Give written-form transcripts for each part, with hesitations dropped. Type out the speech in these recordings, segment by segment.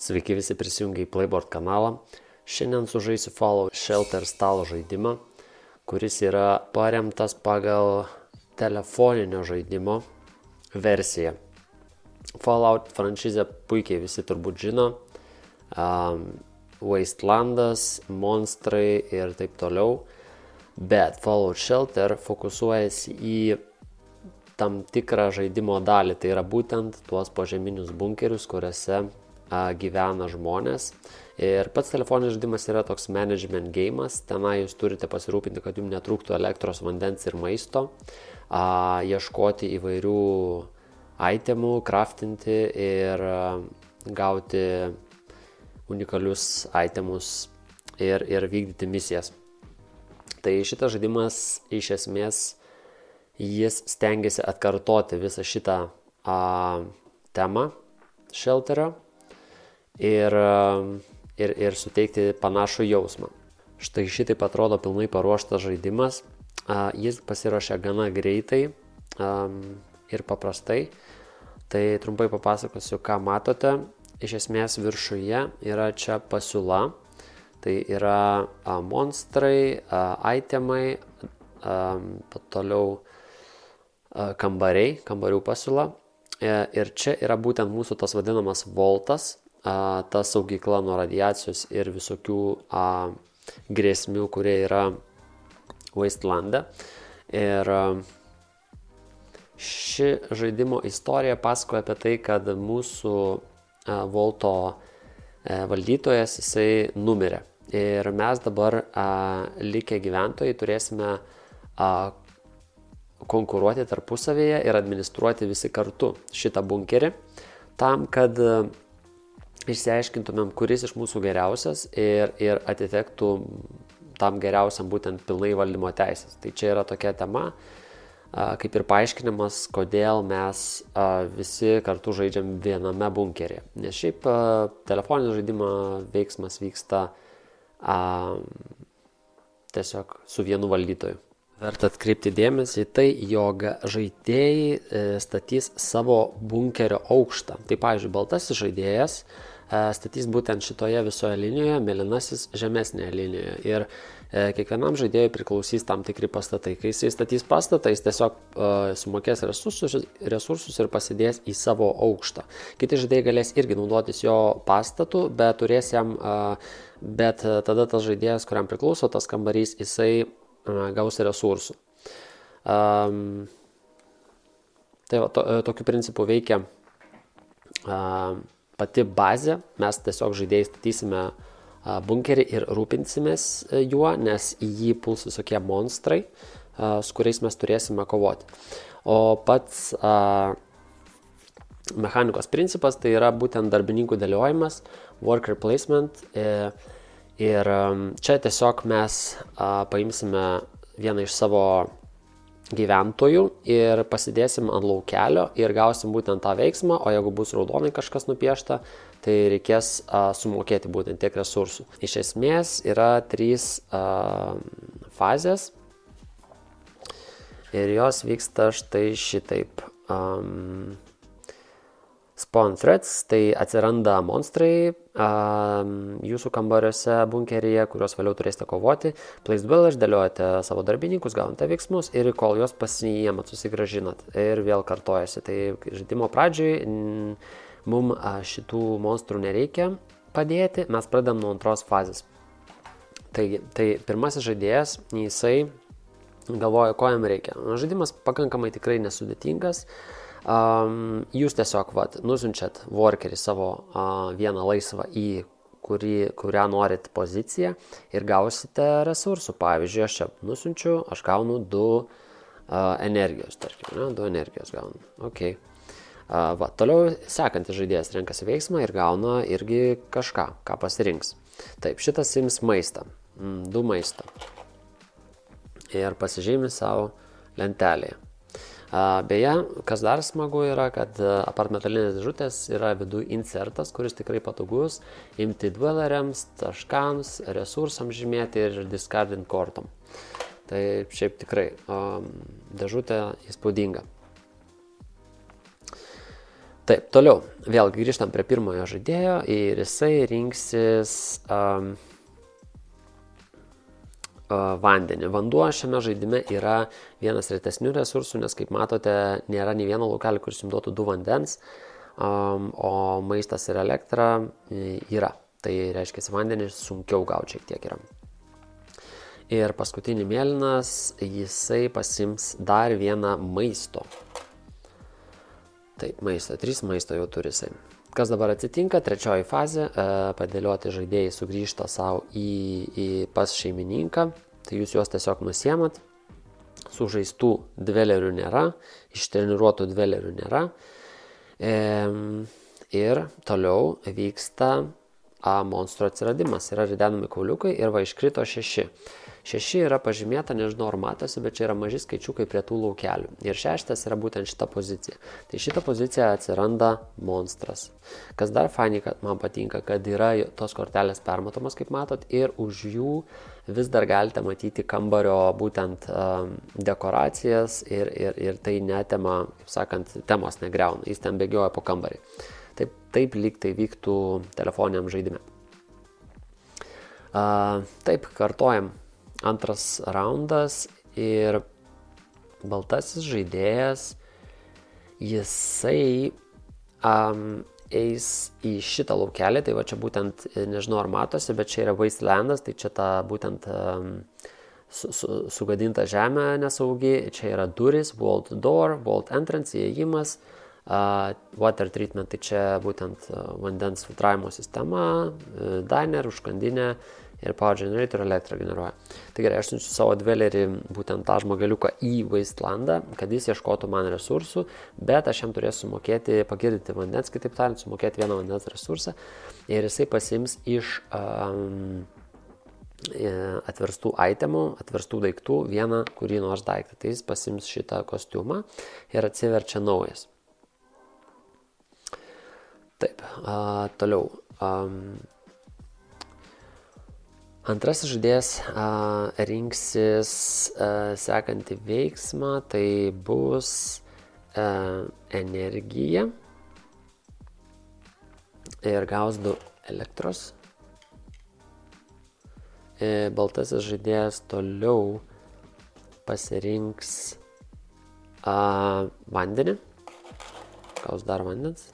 Sveiki visi prisijungę į Playboard kanalą. Šiandien sužaisiu Fallout Shelter stalo žaidimą, kuris yra paremtas pagal telefoninio žaidimo versiją. Fallout franšizę puikiai visi turbūt žino. Wastelandas, monstrai ir taip toliau. Bet Fallout Shelter fokusuojasi į tam tikrą žaidimo dalį. Tai yra būtent tuos požeminius bunkerius, kuriuose gyvena žmonės. Ir pats telefoninis žaidimas yra toks management game'as. Tenai jūs turite pasirūpinti, kad jums netrūktų elektros, vandens ir maisto. Ieškoti įvairių itemų, craftinti ir gauti unikalius itemus ir vykdyti misijas. Tai šitas žaidimas iš esmės jis stengiasi atkartoti visą šitą temą Shelterio ir suteikti panašų jausmą. Štai šitaip atrodo pilnai paruoštas žaidimas. Jis pasiruošia gana greitai ir paprastai. Tai trumpai papasakosiu, ką matote. Iš esmės viršuje yra čia pasiūla. Tai yra monstrai, itemai, toliau kambarių pasiūla. Ir čia yra būtent mūsų tas vadinamas vaultas, ta saugykla nuo radiacijos ir visokių grėsmių, kurie yra Wastelande. Ir ši žaidimo istorija pasakoja apie tai, kad mūsų vaulto valdytojas jisai numirė. Ir mes dabar likę gyventojai turėsime konkuruoti tarpusavėje ir administruoti visi kartu šitą bunkerį, tam, kad išsiaiškintumėm, kuris iš mūsų geriausias ir atitektų tam geriausiam būtent pilnai valdymo teisės. Tai čia yra tokia tema, kaip ir paaiškinimas, kodėl mes visi kartu žaidžiam viename bunkeryje. Nes šiaip telefoninio žaidimo veiksmas vyksta tiesiog su vienu valdytoju. Verta atkreipti dėmesį į tai, jog žaidėjai statys savo bunkerio aukštą. Tai pavyzdžiui, baltasis žaidėjas statys būtent šitoje visoje linijoje, mėlynasis žemesnėje linijoje. Ir kiekvienam žaidėjui priklausys tam tikri pastatai. Kai jis statys pastatą, jis tiesiog sumokės resursus ir pasidės į savo aukštą. Kiti žaidėjai galės irgi naudotis jo pastatu, bet tada tas žaidėjas, kuriam priklauso tas kambarys, jisai gaus resursų. Tai tokiu principu veikia pati bazė. Mes tiesiog žaidėjai statysime bunkerį ir rūpinsimės juo, nes į jį puls visokie monstrai, su kuriais mes turėsime kovoti. O pats mechanikos principas tai yra būtent darbininkų dėliojimas, worker placement. Ir čia tiesiog mes paimsime vieną iš savo gyventojų ir pasidėsim ant laukelio ir gausim būtent tą veiksmą, o jeigu bus raudonai kažkas nupiešta, tai reikės sumokėti būtent tiek resursų. Iš esmės yra 3 fazės ir jos vyksta štai šitaip. Spawn threats, tai atsiranda monstrai jūsų kambariuose bunkeryje, kuriuos vėliau turėsite kovoti. Place dwellers, dėliojate savo darbininkus, gaunate veiksmus ir kol juos pasiimat, susigrąžinat ir vėl kartojasi. Tai žaidimo pradžioj mums šitų monstrų nereikia padėti, mes pradedam nuo antros fazės. Tai pirmasis žaidėjas, jisai galvoja, ko jam reikia. Žaidimas pakankamai tikrai nesudėtingas. Jūs tiesiog nusiunčiat workerį savo vieną laisvą į kurią norit poziciją ir gausite resursų. Pavyzdžiui, aš čia nusiunčiu, aš gaunu 2 energijos, tarkim, 2 energijos gaunu. Okay. Toliau sekantis žaidėjas renkasi veiksmą ir gauna irgi kažką, ką pasirinks. Taip, šitas ims maistą, 2 maistą ir pasižymi savo lentelėje. Beje, kas dar smagu yra, kad apart metalinės dėžutės yra viduj insertas, kuris tikrai patogus imti dwelleriams, taškams, resursams žymėti ir discardint kortom. Tai šiaip tikrai dėžutė įspūdinga. Taip, toliau, vėl grįžtam prie pirmojo žaidėjo ir jisai rinksis vandenį. Vanduo šiame žaidime yra vienas retesnių resursų, nes kaip matote, nėra nei vieno laukelio, kuris jums duotų 2 vandens, o maistas ir elektra yra. Tai reiškia, vandenį sunkiau gauti šiek tiek yra. Ir paskutinį mėlynas, jisai pasims dar vieną maisto. Taip, maisto, 3 maisto jau turi jisai. Kas dabar atsitinka? Trečioji fazė, padėlioti žaidėjai sugrįžta savo pas šeimininką, tai jūs juos tiesiog nusiemat, sužaistų dvelerių nėra, ištreniruotų dvelerių nėra, ir toliau vyksta monstro atsiradimas, yra ridenami kauliukai ir va iškrito 6. 6 yra pažymėta, nežinau ar matosi, bet čia yra maži skaičiukai prie tų laukelių. Ir 6 yra būtent šita pozicija. Tai šita pozicija atsiranda monstras. Kas dar fainai, kad man patinka, kad yra tos kortelės permatomos, kaip matot, ir už jų vis dar galite matyti kambario būtent dekoracijas ir tai netema, kaip sakant, temos negriauna. Jis ten bėgioja po kambarį. Taip lyg tai vyktų telefoniniam žaidime. Taip, kartojam. Antras raundas ir baltasis žaidėjas, jisai eis į šitą laukelį, tai va čia būtent, nežinau ar matosi, bet čia yra Wastelandas, tai čia ta būtent sugadinta žemė nesaugi, čia yra duris, Vault Door, Vault Entrance, įėjimas, Water Treatment, tai čia būtent vandens filtravimo sistema, diner, užkandinė, ir Power Generator elektrą generuoja. Tai gerai, aš siunčiu savo dvelerį būtent tą žmogeliuką į Wastelandą, kad jis ieškotų man resursų, bet aš jam turėsiu sumokėti, pagirdyti vandens, kitaip tariant, sumokėti vieną vandens resursą ir jisai pasiims iš atverstų itemų, atverstų daiktų vieną kurį nors daiktą. Tai jis pasiims šitą kostiumą ir atsiverčia naujas. Taip, toliau. Antrasis žaidėjas rinksis sekantį veiksmą, tai bus energija ir gaus 2 elektros. Baltasis žaidėjas toliau pasirinks vandenį, gaus dar vandens.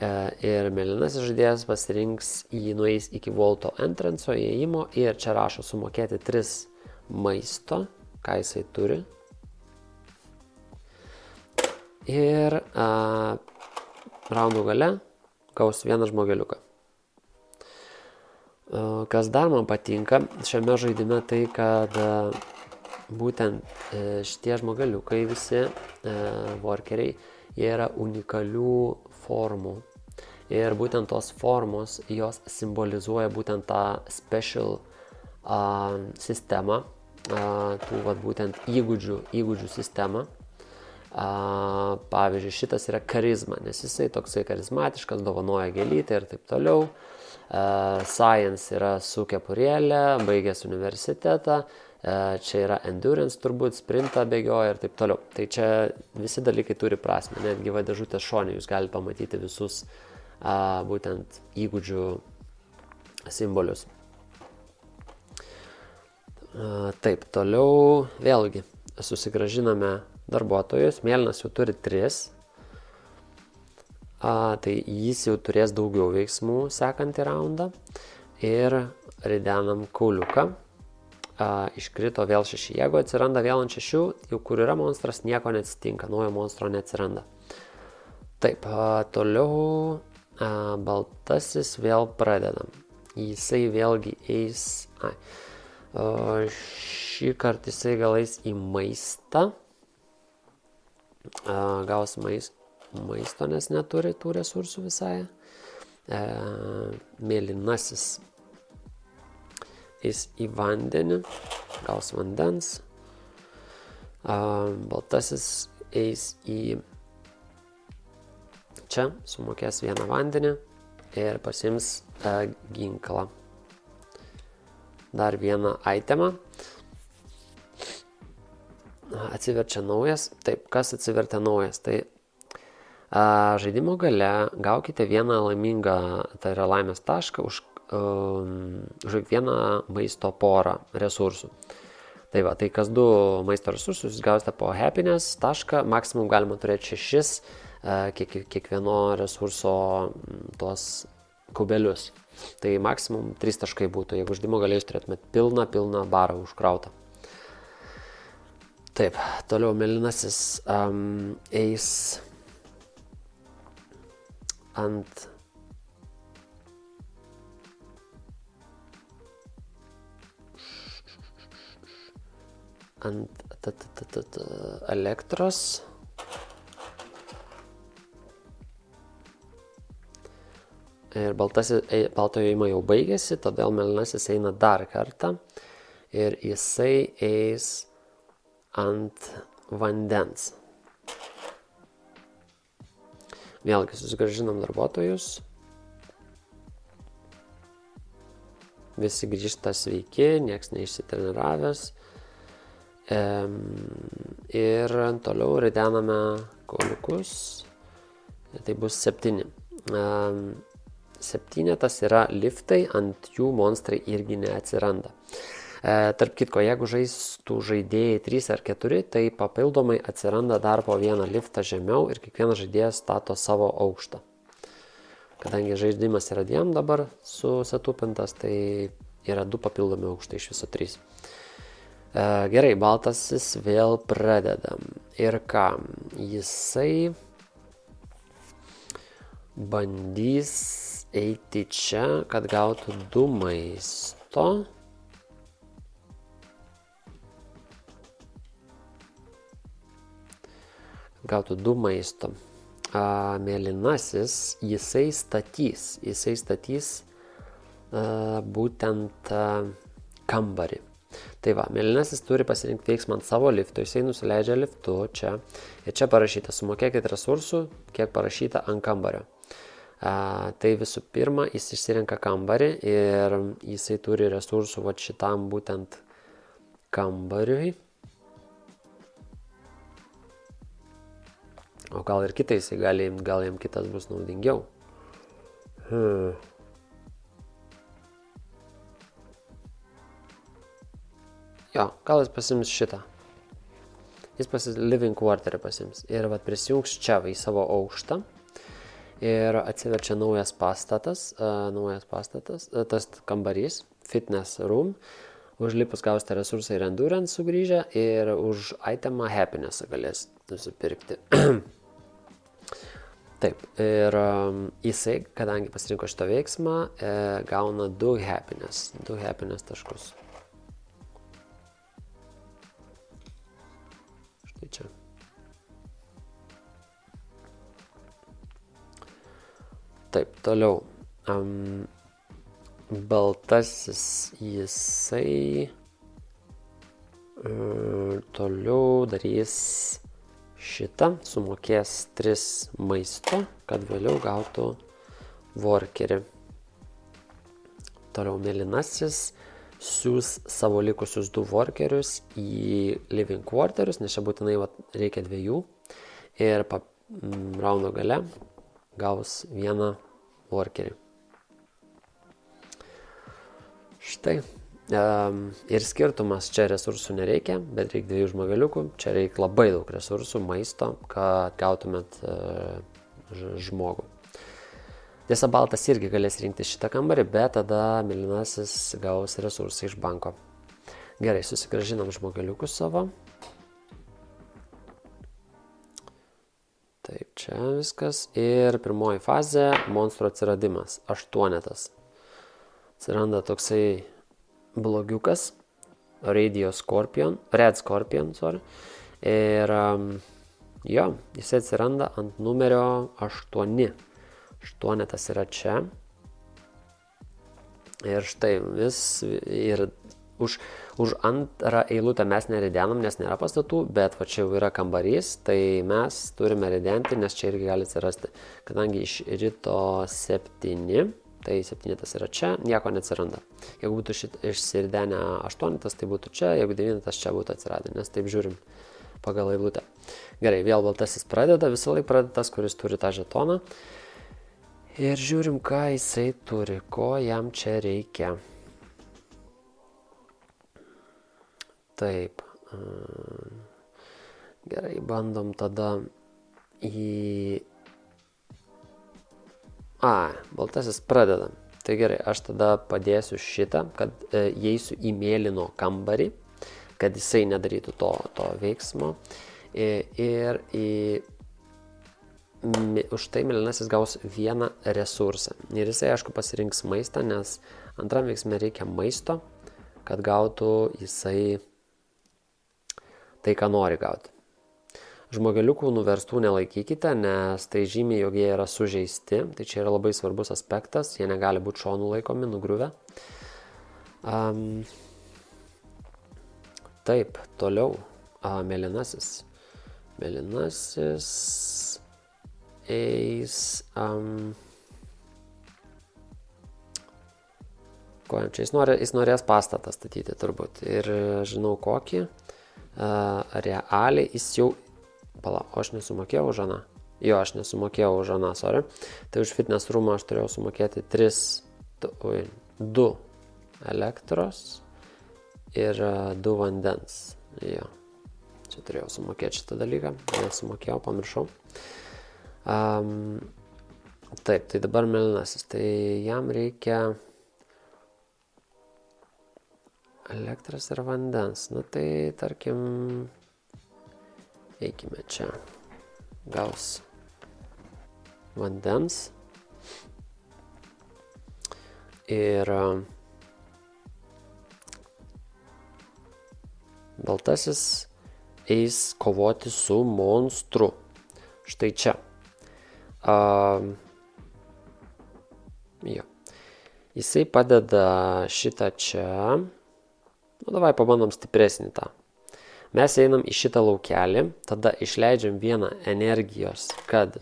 Ir mėlynasis žaidėjas pasirinks nueis iki Vaulto Entrance įėjimo ir čia rašo sumokėti 3 maisto, ką jisai turi. Ir raundų gale gaus vieną žmogeliuką. Kas dar man patinka šiame žaidime, tai kad būtent šitie žmogeliukai visi workeriai, jie yra unikalių formų. Ir būtent tos formos, jos simbolizuoja būtent tą special sistemą, tų būtent įgūdžių sistemą. Pavyzdžiui, šitas yra charizma, nes jisai toksai charizmatiškas, dovanoja gėlytę ir taip toliau. Science yra su kepurėlė, baigęs universitetą. Čia yra endurance turbūt, sprintą bėgioja ir taip toliau. Tai čia visi dalykai turi prasmę, netgi va dėžutės šone jūs galite pamatyti visus būtent įgūdžių simbolius. Taip, toliau vėlgi susigrąžiname darbuotojus, mėlynas jau turi 3, tai jis jau turės daugiau veiksmų sekantį raundą ir ridenam kauliuką. Iškrito vėl 6, jeigu atsiranda vėl ant 6, jau kur yra monstras, nieko neatsitinka, naujo monstro neatsiranda. Taip, toliau baltasis vėl pradedam. Jisai vėlgi eis, šį kartą jisai gal eis į maistą, gaus maisto, nes neturi tų resursų visai. Mėlynasis eis į vandenį, gaus vandens. Baltasis eis į čia, sumokės vieną vandenį ir pasiims ginklą. Dar vieną itemą. Atsiverčia naujas. Taip, kas atsivertė naujas? Tai Žaidimo gale gaukite vieną laimingą, tai yra laimės tašką už vieną maisto porą resursų. Tai va, tai kas 2 maisto resursus jūs gausite po happiness tašką, maksimum galima turėti 6 kiekvieno resurso tuos kubelius. Tai maksimum 3 taškai būtų, jeigu žaidimo gale jūs turėtumėt pilną barą užkrautą. Taip, toliau mėlynasis eis ant elektros. Ir baltojo ėjimo jau baigėsi, todėl mėlynasis eina dar kartą ir jisai eis ant vandens. Vėlgi susigrąžinam darbuotojus. Visi grįžta sveiki, nieks neišsitreniravęs. Ir toliau ridename kauliukus. Tai bus 7. 7 yra liftai, ant jų monstrai irgi neatsiranda. Tarp kitko, jeigu žaistų žaidėjai 3 ar 4, tai papildomai atsiranda dar po vieną liftą žemiau ir kiekvienas žaidėjas stato savo aukštą. Kadangi žaidimas yra 2 dabar susitupintas, tai yra 2 papildomi aukštai, iš viso 3. Gerai, baltasis vėl pradedam. Ir ką? Jisai bandys eiti čia, kad gautų 2 maisto. Gautų 2 maisto. Mėlynasis, jisai statys būtent kambarį. Tai va, mėlynasis turi pasirinkti veiksmą ant savo lifto, jisai nusileidžia liftu čia. Ir čia parašyta, sumokėkit resursų, kiek parašyta ant kambario. Tai visų pirma, jis išsirenka kambarį ir jisai turi resursų va šitam būtent kambariui. O gal ir kitais, gal jam kitas bus naudingiau. Jo, gal jis pasims šitą. Jis living quarterį pasims. Ir vat prisijungs čia į savo aukštą. Ir atsiverčia naujas pastatas, tas kambarys, fitness room. Užlipus gausite resursą ir endurance sugrįžę ir už itemą happiness galės nusipirkti. Taip, ir jisai, kadangi pasirinko šitą veiksmą, gauna 2 happiness taškus. Štai čia. Taip, toliau. Baltasis jisai toliau darys šitą, sumokės 3 maisto, kad vėliau gautų workerį. Toliau mėlynasis siūs savo likusius 2 workerius į living quarterius, nes čia būtinai reikia 2. Ir raundo gale gaus 1 workerį. Štai. Ir skirtumas, čia resursų nereikia, bet reikia 2 žmogeliukų, čia reikia labai daug resursų, maisto, kad gautumėt žmogų. Tiesa, baltas irgi galės rinkti šitą kambarį, bet tada mėlynasis gaus resursą iš banko. Gerai, susigrąžinam žmogeliukus savo. Taip, čia viskas. Ir pirmoji fazė, monstro atsiradimas, 8. Atsiranda toksai blogiukas, Red Scorpion. Ir jo, jis atsiranda ant numerio 8. 8 yra čia. Ir štai ir už antrą eilutę mes neridenam, nes nėra pastatų, bet va čia jau yra kambarys, tai mes turime ridenti, nes čia irgi gali atsirasti. Kadangi iš ryto 7, tai 7 yra čia, nieko neatsiranda. Jeigu būtų išsiridenę 8, tai būtų čia, jeigu 9 čia būtų atsiradę, nes taip žiūrim pagal eilutę. Gerai, vėl baltasis pradeda, visą laiką pradeda tas, kuris turi tą žetoną. Ir žiūrim, ką jisai turi, ko jam čia reikia. Taip. Gerai, bandom tada baltasis pradeda. Tai gerai, aš tada padėsiu šitą, kad įeisiu į mėlyno kambarį, kad jisai nedarytų to veiksmo. Ir už tai mėlynasis gaus vieną resursą. Ir jisai, aišku, pasirinks maistą, nes antram veiksme reikia maisto, kad gautų jisai tai, ką nori gauti. Žmogeliukų nuverstų nelaikykite, nes tai žymiai, jog jie yra sužeisti. Tai čia yra labai svarbus aspektas, jie negali būti šonų laikomi, nugriuvę. Taip, toliau. Mėlynasis. Mėlynasis eis... Ko jam čia? Jis norės pastatą statyti turbūt. Ir žinau kokį. Realiai jis jau... aš nesumokėjau už aną. Jo, aš nesumokėjau už aną, sorry. Tai už fitness roomą aš turėjau sumokėti 2 elektros ir 2 vandens. Jo. Čia turėjau sumokėti šitą dalyką. Nesumokėjau, pamiršau. Taip, tai dabar mėlynasis. Tai jam reikia elektros ir vandens. Nu tai, tarkim, eikime čia. Gaus vandens. Ir baltasis eis kovoti su monstru. Štai čia. Jo. Jisai padeda šitą čia. Nu, davai pabandom stipresnį tą. Mes einam į šitą laukelį, tada išleidžiam vieną energijos, kad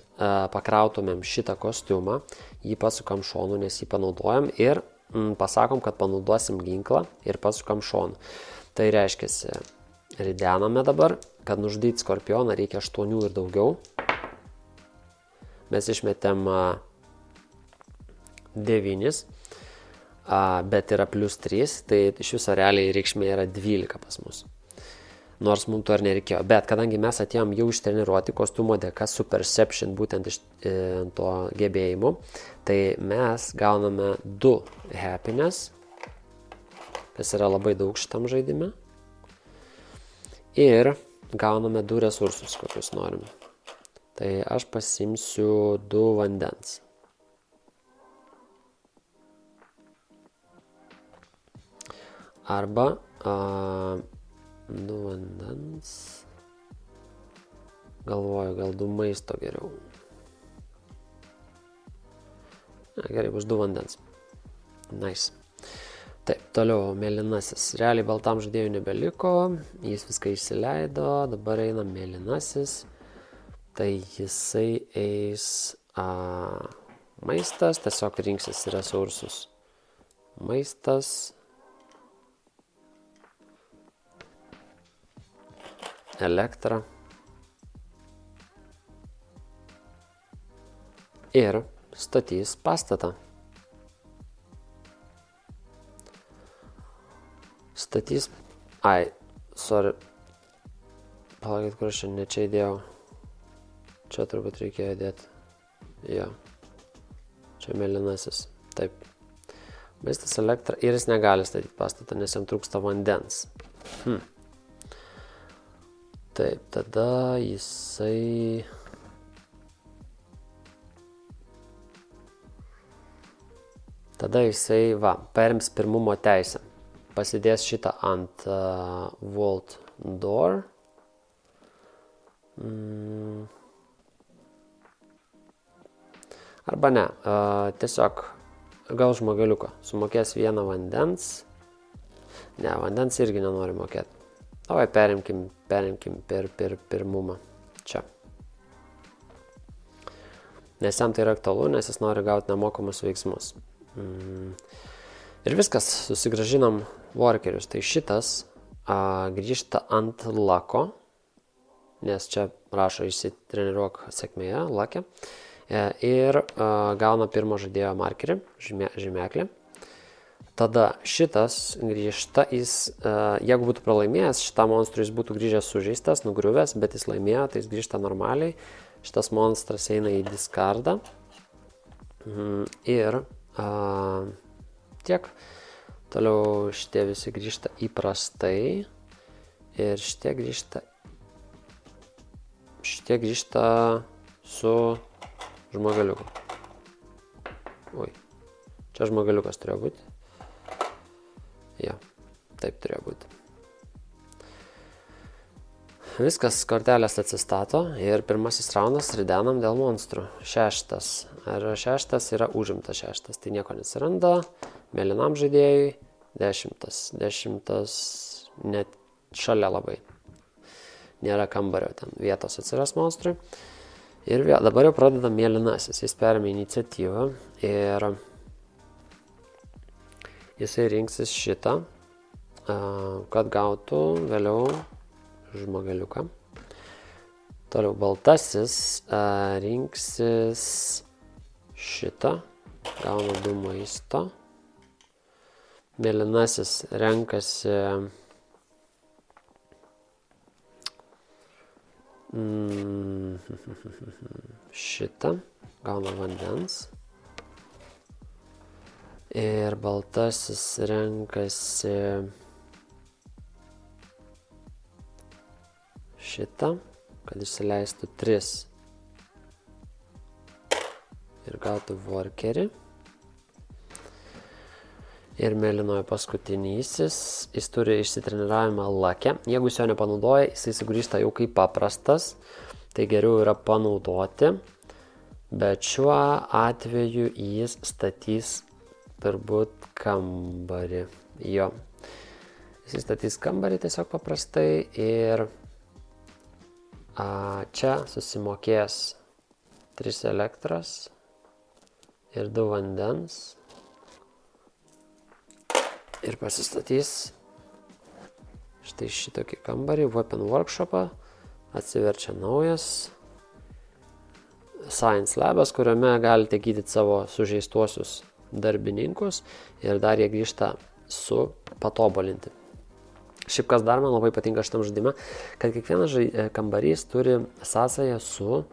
pakrautumėm šitą kostiumą, jį pasukam šonu, nes jį panaudojam ir pasakom, kad panaudosim ginklą ir pasukam šonu. Tai reiškia, ridename dabar, kad nužudyti skorpioną reikia 8 ir daugiau. Mes išmetėm 9, bet yra plus 3, tai iš viso realiai reikšmė yra 12 pas mus. Nors mums to ir nereikėjo. Bet kadangi mes atėjom jau ištreniruoti kostiumo dėka su perception, būtent iš to gebėjimu, tai mes gauname 2 happiness, kas yra labai daug šitam žaidime. Ir gauname 2 resursus, kokius norime. Tai aš pasimsiu 2 vandens. Arba 2 vandens. Galvoju, gal 2 maisto geriau. Gerai, bus 2 vandens. Nice. Taip, toliau mėlynasis. Realiai baltam žaidėjui nebeliko. Jis viską išsileido. Dabar eina mėlynasis. Tai jisai eis maistas. Tiesiog rinksis resursus. Maistas. Elektrą. Ir statys pastatą. Statys... sorry. Palaukit, kur aš ne čia įdėjau. Čia turbūt reikėjo įdėti. Jo. Čia mėlynasis. Taip. Maistas, elektra. Ir jis negali statyti pastatą, nes jam trūksta vandens. Taip, tada jisai... perims pirmumo teisę. Pasidės šitą ant vault door. Arba ne, tiesiog gaus žmogeliuką. Sumokės 1 vandens. Ne, vandens irgi nenori mokėti. Davai perimkim per pirmumą. Čia. Nes jam tai yra aktualu, nes jis nori gauti nemokamus veiksmus. Ir viskas, susigražinam workerius. Tai šitas grįžta ant lako. nes čia rašo išsitreniruok sėkmėje, lakė. Ir gauna pirmo žaidėjo markerį, žymeklį. Tada šitas grįžta, jeigu būtų pralaimėjęs, šitam monstrui jis būtų grįžęs sužeistas, nugriuvęs, bet jis laimėjo, tai jis grįžta normaliai. Šitas monstras eina į diskardą. Ir tiek. Toliau šitie visi grįžta įprastai. Ir šitie grįžta su žmogeliuku. Oi, čia žmogeliukas turėjo būti. Jo, taip turėjo būti. Viskas, kortelės atsistato ir pirmasis raundas ridenam dėl monstrų. 6. Ar 6 yra užimtas 6, tai nieko nesiranda. Mėlynam žaidėjui 10. 10 net šalia labai. Nėra kambario ten vietos atsiras monstrui. Ir dabar jau pradeda mėlynasis, jis perėmė iniciatyvą ir jisai rinksis šitą, kad gautų vėliau žmogeliuką. Toliau baltasis rinksis šitą, gauna 2 maisto. Mėlynasis renkasi šitą, gauna vandens. Ir baltasis renkasi šitą, kad išsileistų 3 ir gautų workerį. Ir mėlynojo paskutinysis, jis turi išsitreniravimą lakę. Jeigu jis jo nepanaudoja, jisai sugrįžta jau kaip paprastas, tai geriau yra panaudoti. Bet šiuo atveju jis statys turbūt kambarį. Jo. Jis statys kambarį tiesiog paprastai ir čia susimokės 3 elektros ir 2 vandens. Ir pasistatys štai šitokį kambarį, Weapon Workshopą, atsiverčia naujas Science Labas, kuriame galite gydyti savo sužeistuosius darbininkus ir dar jie grįžta su patobulinti. Šiaip kas dar man labai patinka šitam žaidime, kad kiekvienas kambarys turi sąsają su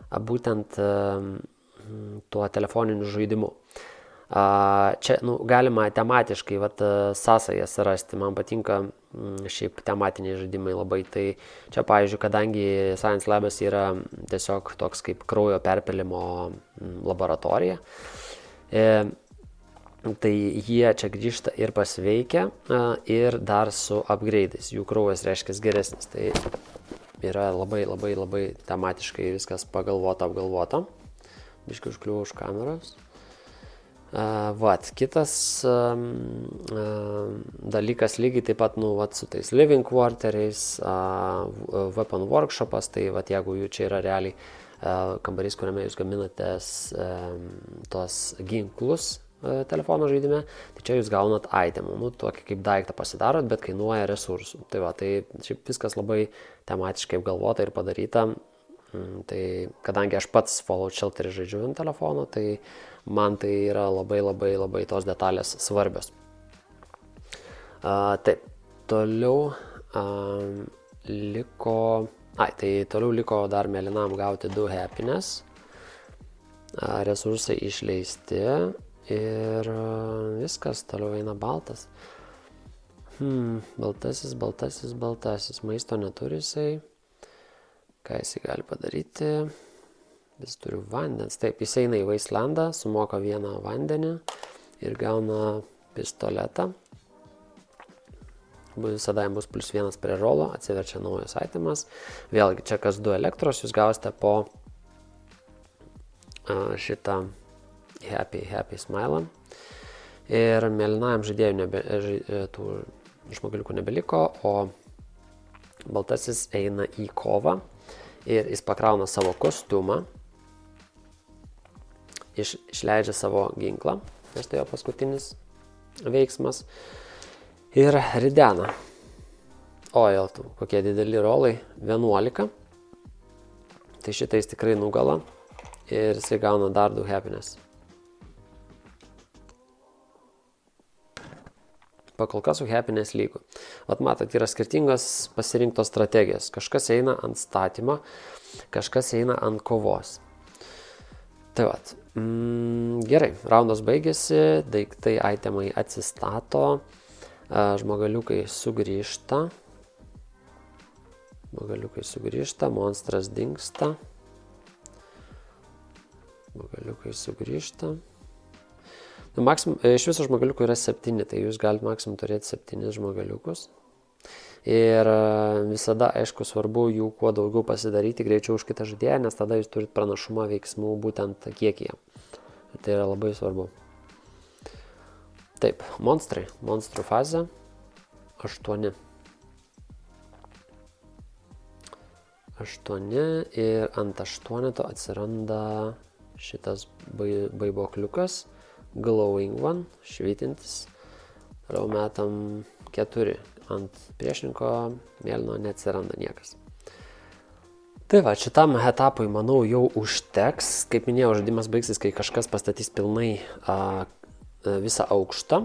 būtent tuo telefoniniu žaidimu. Čia galima tematiškai sąsajas rasti, man patinka šiaip tematiniai žaidimai labai. Tai čia, pavyzdžiui, kadangi Science Labas yra tiesiog toks kaip kraujo perpylimo laboratorija, tai jie čia grįžta ir pasveikia ir dar su upgrade'ais. Jų kraujas reiškia geresnis. Tai yra labai tematiškai viskas apgalvota. Biškai užkliuvo už kameros. Kitas dalykas lygiai taip pat su tais living quarteriais, Weapon Workshopas, tai jeigu jų čia yra realiai kambarys, kuriame jūs gaminatės tos ginklus telefono žaidime, tai čia jūs gaunat itemų, tokį kaip daiktą pasidarot, bet kainuoja resursų. Tai šiaip viskas labai tematiškai apgalvota ir padaryta. Tai kadangi aš pats Fallout Shelterį žaidžiu ant telefono, tai man tai yra labai tos detalės svarbios. Taip, toliau liko dar mėlynam gauti 2 happiness. Resursai išleisti ir viskas, toliau eina baltas. Baltasis, maisto neturi jisai. Ką jisai gali padaryti? Jis turi vandens. Taip, jis eina į Wastelandą, sumoka 1 vandenį ir gauna pistoletą. Visada jam bus +1 prie rolo, atsiverčia naujas itemas. Vėlgi, čia kas 2 elektros, jūs gausite po šitą happy smilą. Ir mėlynajam žaidėjui tų žmogeliukų nebeliko, o baltasis eina į kovą. Ir jis pakrauna savo kostiumą, išleidžia savo ginklą, nes tai jo paskutinis veiksmas, ir ridena. Kokie dideli rolai, 11. tai šitais tikrai nugala ir jisai gauna dar 2 happiness. Pakol kas su happiness lygu. Vat matot, yra skirtingos pasirinktos strategijos. Kažkas eina ant statymo, kažkas eina ant kovos. Tai vat. Gerai, raundas baigėsi, daiktai, itemai atsistato, žmogaliukai sugrįžta, monstras dingsta, žmogaliukai sugrįžta. Iš viso žmogaliukų yra 7, tai jūs galite maksimum turėti 7 žmogaliukus. Ir visada, aišku, svarbu jų kuo daugiau pasidaryti greičiau už kitą žaidėją, nes tada jūs turite pranašumą veiksmų būtent kiekyje. Tai yra labai svarbu. Taip, monstrai. Monstrų fazė 8. 8 ir ant 8 atsiranda šitas baibokliukas. Glowing one, švytintis. Toliau metam 4. Ant priešininko mėlyno neatsiranda niekas. Tai va, šitam etapui, manau, jau užteks. Kaip minėjau, žaidimas baigsis, kai kažkas pastatys pilnai visą aukštą.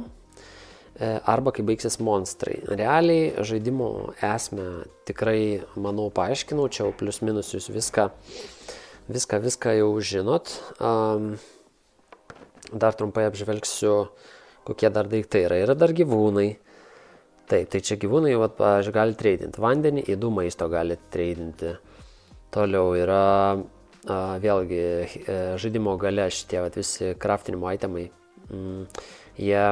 Arba kai baigsis monstrai. Realiai žaidimo esmę tikrai, manau, paaiškinau. Čia jau plius minus jūs viską jau žinot. Dar trumpai apžvelgsiu, kokie dar daiktai yra. Yra dar gyvūnai. Taip, tai čia gyvūnai, pavyzdžiui, gali treidinti vandenį, į 2 maisto gali treidinti. Toliau yra vėlgi žaidimo gale šitie visi craftinimo itemai. Jie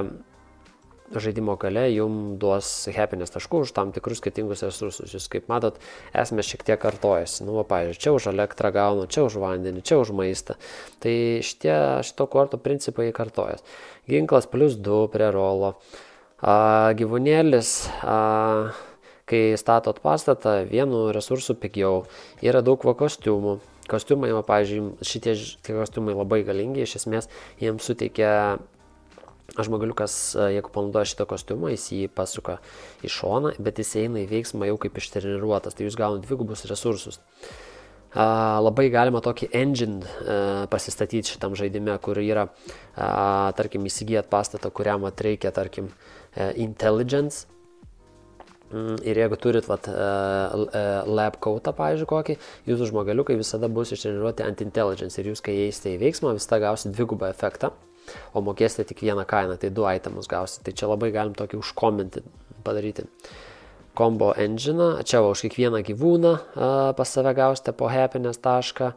žaidimo gale jums duos happiness taškų už tam tikrus skirtingus resursus. Jūs, kaip matot, esmė šiek tiek kartojasi. Pavyzdžiui, čia už elektrą gaunu, čia už vandenį, čia už maistą. Tai šito korto principai kartojas. Ginklas +2 prie rolo. Gyvūnėlis, kai statot pastatą, vienu resursu pigiau. Yra daug kostiumų. Kostiumai, pavyzdžiui, šitie kostiumai labai galingi, iš esmės jiems suteikia žmogaliukas, jeigu panaudoja šitą kostiumą, jis jį pasuka į šoną, bet jis eina į veiksmą jau kaip ištreniruotas, tai jūs gaunate 2 resursus. Labai galima tokį engine pasistatyti šitam žaidime, kur yra, tarkim, įsigijat pastatą, kuriam reikia, tarkim, intelligence. Ir jeigu turit lab coatą, pavyzdžiui, kokį, jūsų žmogaliukai visada bus ištreniruoti ant intelligence ir jūs, kai eisite į veiksmą, visada gausite 2 efektą, o mokėsite tik 1 kainą, tai 2 itemus gausite. Tai čia labai galim tokį užkominti padaryti. Combo engine, čia už kiekvieną gyvūną pas save gausite po happiness tašką.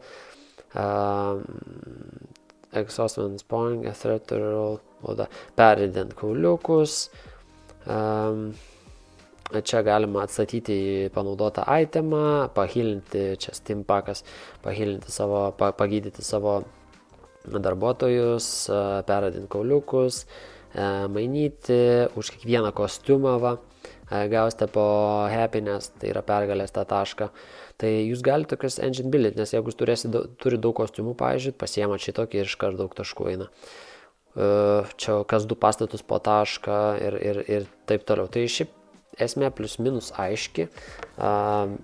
Exhaustment point, ethereal, perrident kauliukus. Čia galima atstatyti į panaudotą itemą, pahilinti, čia Steam packas, pagydyti savo darbuotojus, perradinti kauliukus, mainyti už kiekvieną kostiumą, gausite po happiness, tai yra pergalės tą tašką. Tai jūs galite tokius engine build, nes jeigu turi daug kostiumų, pavyzdžiui, pasiemat šitokį ir iškart daug taškų eina. Čia kas 2 pastatus po tašką ir taip toliau. Tai šiaip esmė plius minus aiški.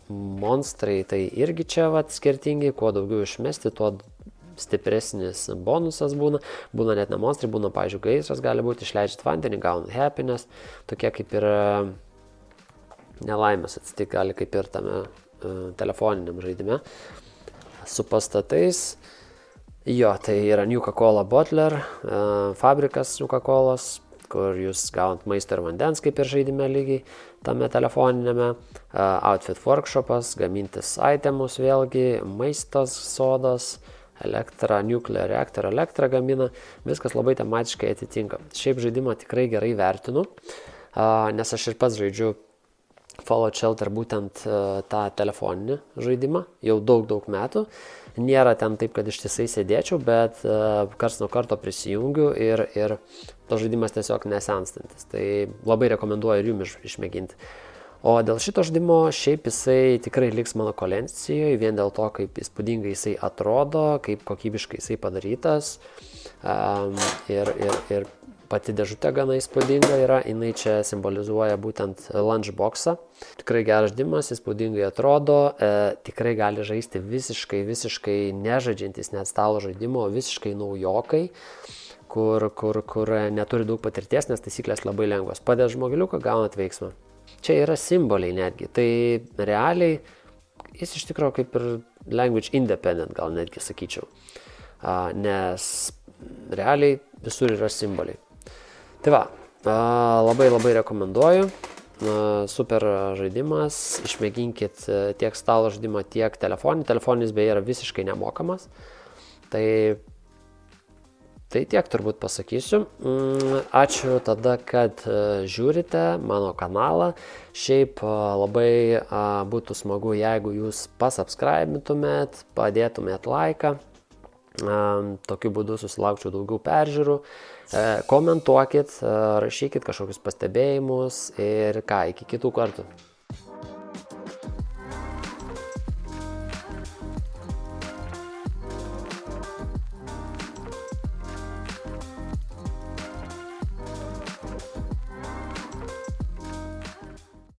Monstrai tai irgi čia skirtingi, kuo daugiau išmesti, tuo stipresnis bonusas būna. Būna net ne monstrai, būna, pavyzdžiui, gaisras gali būti, išleidžiat vandenį, gaunat happiness, tokie kaip ir nelaimės atsitik gali kaip ir tame telefoniniam žaidime. Su pastatais, jo, tai yra Nuka-Cola Bottler, fabrikas Nuka-Colas, kur jūs gaunat maisto ir vandens kaip ir žaidime lygiai tame telefoninėme. Outfit Workshopas, gamintis itemus vėlgi, maistas, sodas, elektra, nuclear reactor, elektrą gamina, viskas labai tematiškai atitinka. Šiaip žaidimą tikrai gerai vertinu, nes aš ir pats žaidžiu Fallout Shelter būtent tą telefoninį žaidimą, jau daug metų. Nėra ten taip, kad ištisai sėdėčiau, bet karts nuo karto prisijungiu ir to žaidimas tiesiog nesenstantis. Tai labai rekomenduoju ir jums išmėginti. O dėl šito žaidimo šiaip jisai tikrai liks mano kolekcijoje, vien dėl to, kaip įspūdingai jisai atrodo, kaip kokybiškai jisai padarytas. Ir Pati dėžutė gana įspūdinga yra, jinai čia simbolizuoja būtent lunchboxą. Tikrai geras žaidimas, įspūdingai atrodo, tikrai gali žaisti visiškai nežaidžiantis net stalo žaidimo, visiškai naujokai, kur neturi daug patirties, nes taisyklės labai lengvos. Padės žmogeliuką, gaunat veiksmą. Čia yra simboliai netgi, tai realiai jis iš tikrųjų kaip ir language independent, gal netgi sakyčiau, nes realiai visur yra simboliai. Tai va, labai rekomenduoju, super žaidimas, išmėginkit tiek stalo žaidimą, tiek telefonį. Telefoninis beje yra visiškai nemokamas, tai tiek turbūt pasakysiu. Ačiū tada, kad žiūrite mano kanalą. Šiaip labai būtų smagu, jeigu jūs pasubscribintumėt, padėtumėt laiką. Tokiu būdu susilaukčiau daugiau peržiūrų. Komentuokit, rašykit kažkokius pastebėjimus ir iki kitų kartų.